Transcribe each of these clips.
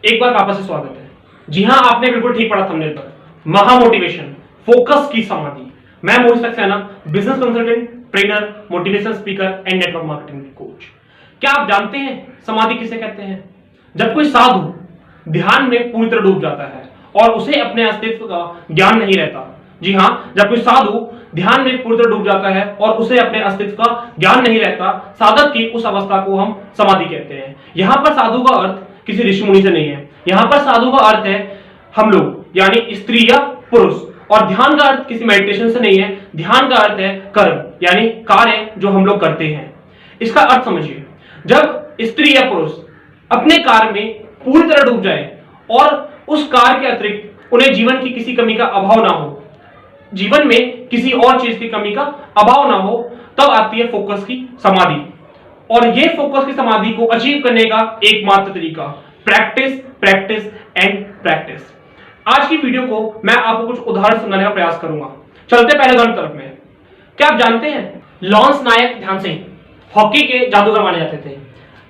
एक बार वापस से स्वागत है। जी हाँ, आपने बिल्कुल ठीक पढ़ा थंबनेल पर। महा मोटिवेशन, फोकस की समाधि। मैं Mohit Saxena, business consultant, trainer, motivation speaker and network marketing coach. क्या आप जानते हैं समाधि किसे कहते हैं? जब कोई साधु ध्यान में पूरी तरह डूब जाता है और उसे अपने अस्तित्व का ज्ञान नहीं रहता। जी हाँ, जब कोई साधु ध्यान में पूरी तरह डूब जाता है और उसे अपने अस्तित्व का ज्ञान नहीं रहता, साधक की उस अवस्था को हम समाधि कहते हैं। यहाँ पर साधु का अर्थ किसी ऋषि मुनि से नहीं है। यहाँ पर साधु का अर्थ है हम लोग, यानी स्त्री या पुरुष। और ध्यान का अर्थ किसी मेडिटेशन से नहीं है। ध्यान का अर्थ है कर्म, यानी कार्य जो हम लोग करते हैं। इसका अर्थ समझिए, जब स्त्री या पुरुष अपने कार्य में पूरी तरह डूब जाए और उस कार्य के अतिरिक्त उन्हें जीवन की किसी कमी का अभाव ना हो, जीवन में किसी और चीज की कमी का अभाव ना हो, तब आती है फोकस की समाधि। और ये फोकस की समाधि को अचीव करने का एकमात्र तरीका प्रैक्टिस, प्रैक्टिस एंड प्रैक्टिस। आज की वीडियो को मैं आपको कुछ उदाहरण समझाने का प्रयास करूंगा। चलते पहले उदाहरण तरफ में। क्या आप जानते हैं लॉन्स नायक ध्यान सिंह हॉकी के जादूगर माने जाते थे।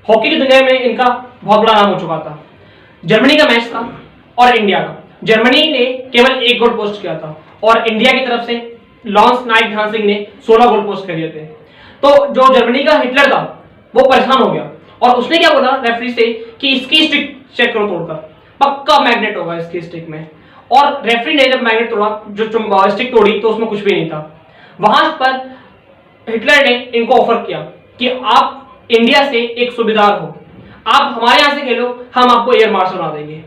हॉकी की दुनिया में इनका बहुत बड़ा नाम हो चुका था। जर्मनी का मैच था और इंडिया का। जर्मनी ने केवल 1 गोल पोस्ट किया था और इंडिया की तरफ से लॉन्स नायक ध्यान सिंह ने 16 गोल पोस्ट कर दिए थे। तो जो जर्मनी का हिटलर था वो परेशान हो गया और उसने क्या बोला रेफरी से कि इसकी स्टिक चेक करो तोड़कर, पक्का मैग्नेट होगा इसकी स्टिक में। और रेफरी ने जब मैग्नेट तोड़ा, जो स्टिक तोड़ी, तो उसमें कुछ भी नहीं था। वहां पर हिटलर ने इनको ऑफर किया कि आप इंडिया से एक सूबेदार हो, आप हमारे यहां से खेलो, हम आपको एयर मार्शल बना देंगे।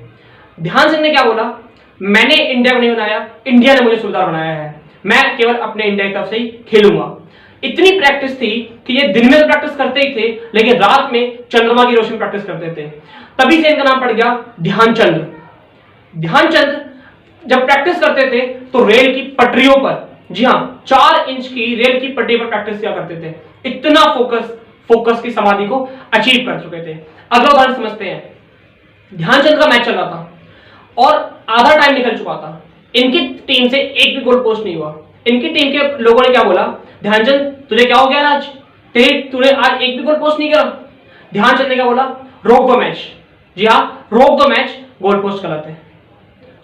ध्यान सिंह ने क्या बोला, मैंने इंडिया को नहीं बनाया, इंडिया ने मुझे सूबेदार बनाया है, मैं केवल अपने इंडिया की तरफ से ही खेलूंगा। इतनी प्रैक्टिस थी कि ये दिन में प्रैक्टिस करते ही थे, लेकिन रात में चंद्रमा की रोशनी प्रैक्टिस करते थे। तभी से इनका नाम पड़ गया ध्यानचंद। ध्यानचंद जब प्रैक्टिस करते थे तो रेल की पटरियों पर, जी हाँ, 4 इंच की रेल की पटरी पर प्रैक्टिस किया करते थे। इतना फोकस की समाधि को अचीव कर चुके थे। अगला उदाहरण समझते हैं। ध्यानचंद का मैच चल रहा था और आधा टाइम निकल चुका था। इनकी टीम से एक भी गोल पोस्ट नहीं हुआ। इनकी टीम के लोगों ने क्या बोला, ध्यानचंद तुझे क्या हो गया आज, तूने आज एक भी गोल पोस्ट नहीं करा। ध्यानचंद ने क्या बोला, रोक दो मैच। जी हाँ, रोक दो मैच, गोल पोस्ट गलत है।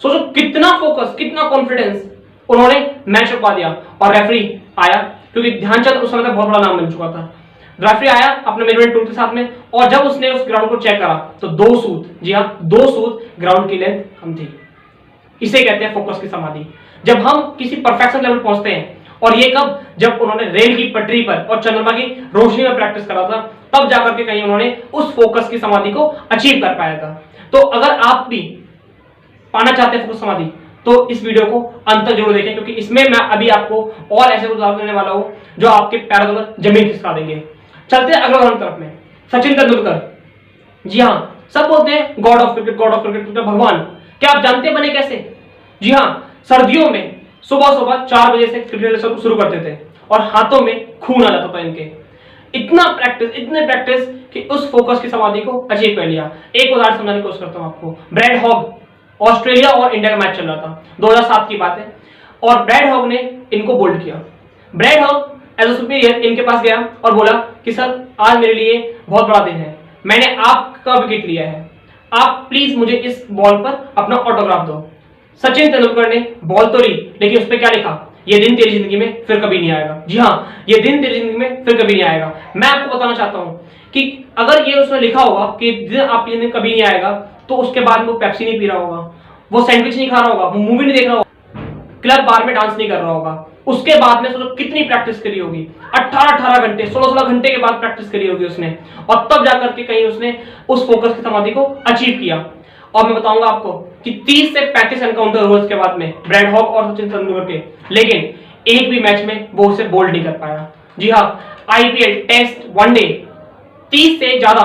सोचो कितना फोकस, कितना कॉन्फिडेंस, उन्होंने मैच रुकवा दिया। और रेफरी आया, क्योंकि ध्यानचंद उस समय तक बहुत बड़ा नाम बन चुका था। रेफरी आया अपने मेजरमेंट टूल के साथ में, और जब उसने उस ग्राउंड को चेक करा तो 2 सूत, जी हाँ 2 सूत ग्राउंड की लेंथ कम थी। इसे कहते हैं फोकस की समाधि। जब हम किसी परफेक्शन लेवल पहुंचते हैं, और ये कब, जब उन्होंने रेल की पटरी पर और चंद्रमा की रोशनी में प्रैक्टिस करा था, तब जाकर के कहीं उन्होंने उस फोकस की समाधि को अचीव कर पाया था। तो अगर आप भी पाना चाहते हैं फोकस समाधि, तो इस वीडियो को अंत तक जरूर देखें, क्योंकि इसमें मैं अभी आपको और ऐसे उदाहरण देने वाला हूं जो आपके पैरों तक जमीन खिसका देंगे। चलते हैं अगले उदाहरण तरफ में। सचिन तेंदुलकर, जी हाँ, सब बोलते हैं God of cricket, God of cricket, भगवान। क्या आप जानते हैं बने कैसे? जी हाँ, सर्दियों में सुबह सुबह 4 बजे से क्रिकेट शुरू करते थे और हाथों में खून आ जाता था इनके। इतने प्रैक्टिस कि उस फोकस की समाधि को अचीव कर लिया। एक उदाहरण समझाने की कोशिश करता हूं आपको। ब्रैड हॉग, ऑस्ट्रेलिया और इंडिया का मैच चल रहा था, 2007 की बात है, और ब्रैड हॉग ने इनको बोल्ड किया। Brad Hogg as a superior इनके पास गया और बोला कि सर, आज मेरे लिए बहुत बड़ा दिन है, मैंने आपका विकेट लिया है, आप प्लीज मुझे इस बॉल पर अपना ऑटोग्राफ दो। सचिन तेंदुलकर ने बॉल तो ली, लेकिन उस पर क्या लिखा, ये दिन तेरी जिंदगी में फिर कभी नहीं आएगा। जी हाँ, ये दिन तेरी जिंदगी में फिर कभी नहीं आएगा। मैं आपको बताना चाहता हूं कि अगर ये उसने लिखा होगा कि दिन आपके दिन कभी नहीं आएगा, तो उसके बाद वो पेप्सी नहीं पी रहा होगा, वो सैंडविच नहीं खा रहा होगा, वो मूवी नहीं देख रहा होगा, क्लब बार में डांस नहीं कर रहा होगा। उसके बाद में सोचो कितनी प्रैक्टिस करी होगी, 18 घंटे, 16 घंटे के बाद प्रैक्टिस करी होगी उसने, और तब जाकर के कहीं उसने उस फोकस की समाधि को अचीव किया। और मैं बताऊंगा आपको कि 30 से 35 एनकाउंटर हुए उसके बाद में ब्रैड हॉग और सचिन तेंदुलकर के, लेकिन एक भी मैच में वो उसे बोल्ड नहीं कर पाया। जी हाँ, आईपीएल, टेस्ट, वनडे, 30 से ज्यादा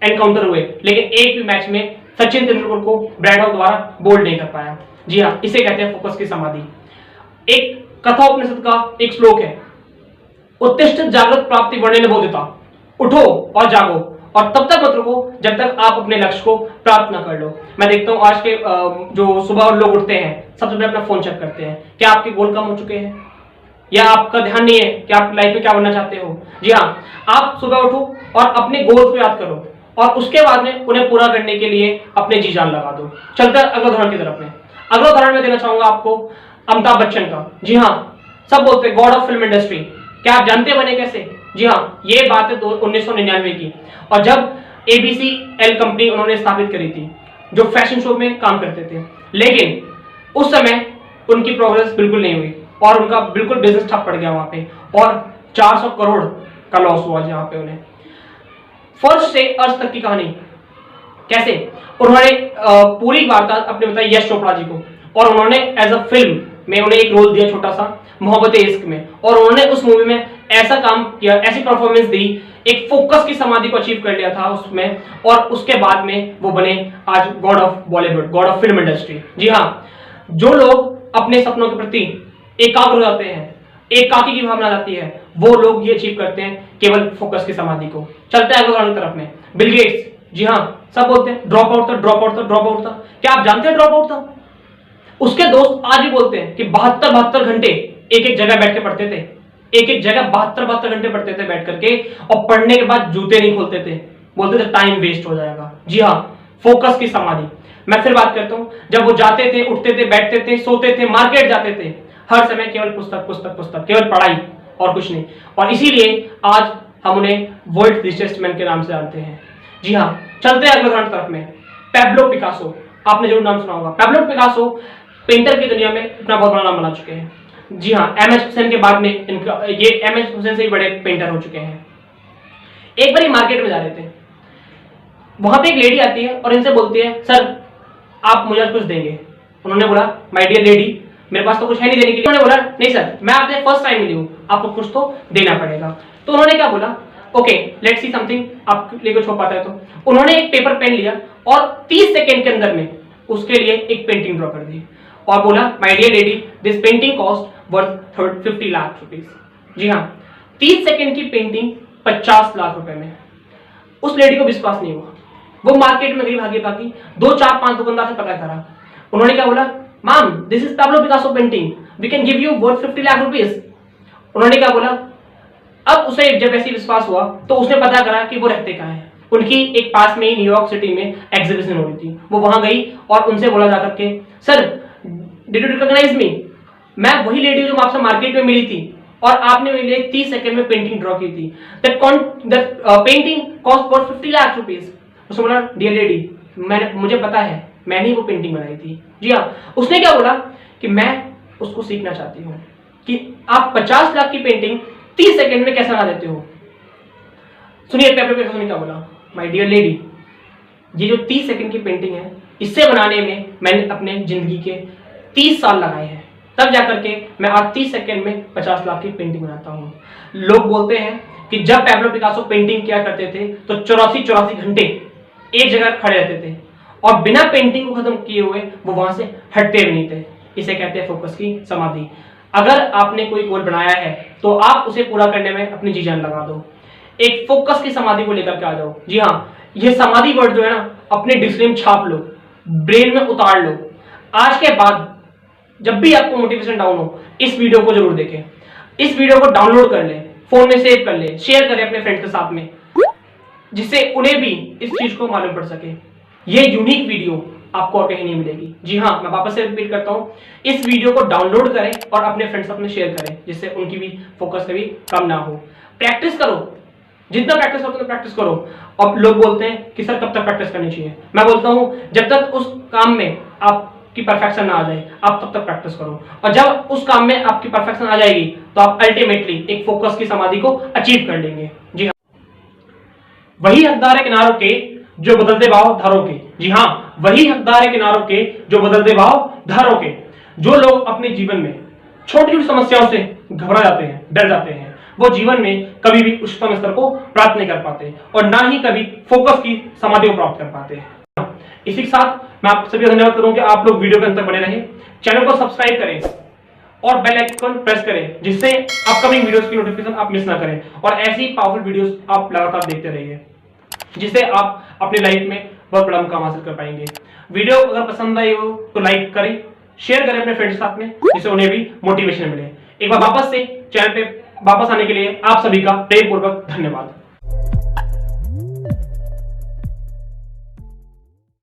एनकाउंटर हुए, लेकिन एक भी मैच में सचिन तेंदुलकर को ब्रैड हॉग द्वारा बोल्ड नहीं कर पाया। जी हाँ, इसे कहते हैं फोकस की समाधि। एक कथा उपनिषद का एक श्लोक है, उत्तिष्ठ जागृत प्राप्ति वर्णेन बोधिता, उठो और जागो और तब तक मत रुको जब तक आप अपने लक्ष्य को प्राप्त ना कर लो। मैं देखता हूं आज के जो सुबह लोग उठते हैं, सबसे पहले अपना फोन चेक करते हैं, क्या आपके गोल कम हो चुके हैं, या आपका ध्यान नहीं है कि आप लाइफ में क्या बनना चाहते हो। जी हाँ, आप सुबह उठो और अपने गोल्स को याद करो, और उसके बाद में उन्हें पूरा करने के लिए अपने जी जान लगा दो। चलते हैं अगले उदाहरण की तरफ में। अगला उदाहरण मैं देना चाहूंगा आपको अमिताभ बच्चन का। जी हाँ, सब बोलते हैं गॉड ऑफ फिल्म इंडस्ट्री। क्या आप जानते बने कैसे? जी हाँ, ये बात है 1999 की, और जब ABCL कंपनी उन्होंने स्थापित करी थी, जो फैशन शो में काम करते थे। लेकिन उस समय उनकी प्रोग्रेस बिल्कुल नहीं हुई और उनका बिल्कुल बिजनेस ठप पड़ गया वहां पे, और 400 करोड़ का लॉस हुआ जहां पे उन्हें। फर्स्ट से अर्थ तक की कहानी कैसे उन्होंने पूरी वार्ता अपने बताई यश चोपड़ा जी को, और उन्होंने एज अ फिल्म में उन्हें एक रोल दिया छोटा सा, मोहब्बत इश्क में, और उन्होंने उस मूवी में ऐसा काम किया, ऐसी परफॉर्मेंस दी, एक फोकस की समाधि को अचीव कर लिया था उसमें, और उसके बाद में वो बने आज god of Bollywood, god of film industry. जी हाँ, जो लोग अपने सपनों के प्रति एकाग्र हो जाते हैं, एकाकी की भावना आती है, वो लोग ये अचीव करते हैं केवल फोकस की समाधि को। चलते हैं अगले तरफ में, बिल गेट्स। जी हाँ, सब बोलते हैं ड्रॉप आउट था, ड्रॉप आउट था, ड्रॉप आउट था। क्या आप जानते हैं ड्रॉप आउट था? उसके दोस्त आज भी बोलते हैं कि 72 घंटे एक एक जगह बैठ के पढ़ते थे, एक एक जगह 72 घंटे पढ़ते थे बैठ करके, और पढ़ने के बाद जूते नहीं खोलते थे, बोलते थे टाइम वेस्ट हो जाएगा। जी हाँ, फोकस की समाधि। मैं फिर बात करता हूं, जब वो जाते थे, उठते थे, बैठते थे, सोते थे, मार्केट जाते थे, हर समय केवल पुस्तक पुस्तक पुस्तक, केवल पढ़ाई और कुछ नहीं। और इसीलिए आज हम उन्हें वर्ल्ड रिचेस्ट मैन के नाम से जानते हैं। जी हाँ, चलते हैं अगले उदाहरण तरफ में। पैब्लो पिकासो, आपने जरूर नाम सुना होगा। पैब्लो पिकासो पेंटर की दुनिया में अपना बहुत बड़ा नाम बना चुके हैं। जी हाँ, MS हुसैन के बाद में इनका, ये MS हुसैन से भी बड़े पेंटर हो चुके हैं। एक बार मार्केट में जा रहे थे, वहां पे एक लेडी आती है और इनसे बोलती है, सर आप मुझे कुछ देंगे? उन्होंने बोला, माय डियर लेडी, मेरे पास तो कुछ है नहीं देने के लिए। उन्होंने बोला, नहीं सर, मैं आपसे फर्स्ट टाइम मिली हूँ, आपको कुछ तो देना पड़ेगा। तो उन्होंने क्या बोला, ओके लेट्स सी समथिंग, आप लेको छुप पाता है। तो उन्होंने एक पेपर पेन लिया और 30 सेकेंड के अंदर में उसके लिए एक पेंटिंग ड्रॉ कर दी और बोला, my dear lady, this painting cost worth 50 lakh rupees. जी हाँ, 30 सेकेंड की पेंटिंग 50 लाख रुपए में। उस लेडी को विश्वास नहीं हुआ, वो मार्केट में गई, भागी भागी 2 4 5 दुकानदार से पता करा। उन्होंने क्या बोला, ma'am this is Pablo Picasso painting, we can give you worth 50 lakh rupees. उन्होंने क्या बोला, अब उसे जब ऐसी विश्वास हुआ तो उसने पता करा कि वो रहते कहाँ हैं। उनकी एक पास में ही न्यूयॉर्क सिटी में एग्जीबिशन हो रही थी, वो वहां गई और उनसे बोला जाकर के, सर डिड यू रिकॉग्नाइज मी, मैं वही लेडी हूं जो आपसे मार्केट में मिली थी और आपने मेरे लिए 30 सेकंड में पेंटिंग ड्रॉ की थी, that painting cost worth 50 lakh rupees. उसने बोला, डियर लेडी, मुझे पता है, मैंने ही वो पेंटिंग बनाई थी। जी हाँ, उसने क्या बोला कि मैं उसको सीखना चाहती हूँ कि आप 50 लाख की पेंटिंग 30 सेकंड में कैसे बना देते हो। सुनिए पैब्लो पिकासो ने क्या बोला, माय डियर लेडी, ये जो 30 सेकंड की पेंटिंग है, इसे बनाने में मैंने अपने जिंदगी के 30 साल लगाए हैं, तब जाकर के मैं आज 30 सेकंड में 50 लाख की पेंटिंग बनाता हूँ। लोग बोलते हैं कि जब पैब्लो पिकासो पेंटिंग किया करते थे तो 84 घंटे एक जगह खड़े रहते थे और बिना पेंटिंग को खत्म किए हुए वो वहां से हटते भी नहीं थे। इसे कहते हैं फोकस की समाधि। अगर आपने कोई गोल बनाया है तो आप उसे पूरा करने में अपनी जी जान लगा दो, एक फोकस की समाधि को लेकर के आ जाओ। जी हाँ, ये समाधि वर्ड जो है ना, अपने डिक्शनरी में छाप लो, ब्रेन में उतार लो। आज के बाद जब भी आपको मोटिवेशन डाउन हो, इस वीडियो को जरूर देखें, इस वीडियो को डाउनलोड कर ले, फोन में सेव कर ले, शेयर करें अपने फ्रेंड के साथ में, जिससे उन्हें भी इस चीज को मालूम पड़ सके। ये यूनिक वीडियो आपको और कहीं नहीं मिलेगी। जी हाँ, मैं वापस से रिपीट करता हूँ, इस वीडियो को डाउनलोड करें और अपने फ्रेंड्स अपने शेयर करें, जिससे उनकी भी फोकस कभी कम ना हो। प्रैक्टिस करो, जितना प्रैक्टिस करो उतना प्रैक्टिस करो। अब लोग बोलते हैं कि सर कब तक प्रैक्टिस करनी चाहिए, मैं बोलता हूँ जब तक उस काम में आपकी परफेक्शन ना आ जाए आप तब तक प्रैक्टिस करो, और जब उस काम में आपकी परफेक्शन आ जाएगी तो आप अल्टीमेटली एक फोकस की समाधि को अचीव कर लेंगे। जी हाँ, वही हकदार है किनारों के जो बदलते भाव धारों के। जी हाँ, वही हकदार है किनारों के जो बदलते भाव धारों के। जो लोग अपने जीवन में छोटी छोटी समस्याओं से घबरा जाते हैं, डर जाते हैं, वो जीवन में कभी भी उच्चतम स्तर को प्राप्त नहीं कर पाते और ना ही कभी फोकस की समाधि को प्राप्त कर पाते हैं। इसी के साथ मैं आप सभी का धन्यवाद करूं कि आप लोग वीडियो के अंत तक बने रहे। चैनल को सब्सक्राइब करें और बेल आइकन प्रेस करें, जिससे अपकमिंग वीडियोस की नोटिफिकेशन आप मिस ना करें, और ऐसी पावरफुल वीडियोस आप लगातार देखते रहिए, जिससे आप अपनी लाइफ में बहुत बड़ा मुकाम हासिल कर पाएंगे। वीडियो अगर पसंद आई हो तो लाइक करें, शेयर करें अपने फ्रेंड्स के साथ में, जिससे उन्हें भी मोटिवेशन मिले। एक बार वापस से चैनल पे वापस आने के लिए आप सभी का प्रेम पूर्वक धन्यवाद।